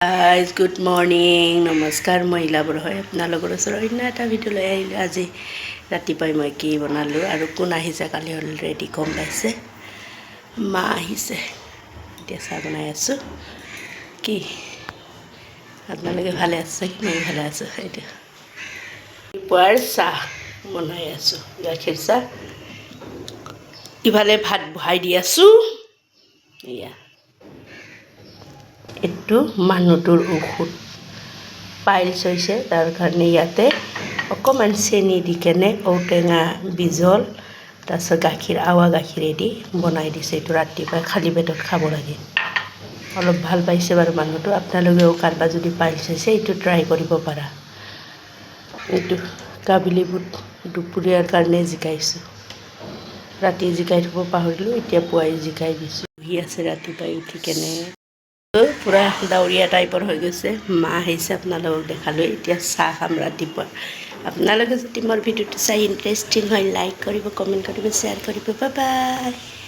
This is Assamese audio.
গাইজ গুড মৰ্ণিং নমস্কাৰ মহিলাবোৰ হয় আপোনালোকৰ ওচৰত অন্য এটা ভিডিঅ' লৈ আহিলোঁ আজি ৰাতিপুৱাই মই কি বনালোঁ আৰু কোন আহিছে কালি অলৰেডি গম পাইছে মা আহিছে এতিয়া চাহ বনাই আছোঁ কি আপোনালোকে ভালে আছে মই ভালে আছোঁ এতিয়া ৰাতিপুৱাৰ চাহ বনাই আছোঁ গাখীৰ চাহ ইফালে ভাত বহাই দি আছোঁ এয়া এইটো মানুহটোৰ ঔষধ পাইলছ হৈছে তাৰ কাৰণে ইয়াতে অকণমান চেনি দি কেনে ঔটেঙা বিজল তাৰপিছত গাখীৰ আৱা গাখীৰেদি বনাই দিছে এইটো ৰাতিপুৱাই খালী পেটত খাব লাগে অলপ ভাল পাইছে বাৰু মানুহটো আপোনালোকেও কাৰোবাৰ যদি পাইলছ হৈছে এইটো ট্ৰাই কৰিব পাৰা এইটো কাবিলি বুট দুপৰীয়াৰ কাৰণে জিকাইছোঁ ৰাতি জিকাই থ'ব পাহৰিলোঁ এতিয়া পুৱাই জিকাই দিছোঁ বহি আছে ৰাতিপুৱাই উঠি কেনে পূৰা ডাৱৰীয়া টাইপৰ হৈ গৈছে মা আহিছে আপোনালোকক দেখালোঁ এতিয়া চাহ খাম ৰাতিপুৱা আপোনালোকে যদি মোৰ ভিডিঅ'টো চাই ইণ্টাৰেষ্টিং হয় লাইক কৰিব কমেণ্ট কৰিব শ্বেয়াৰ কৰিব বাই বাই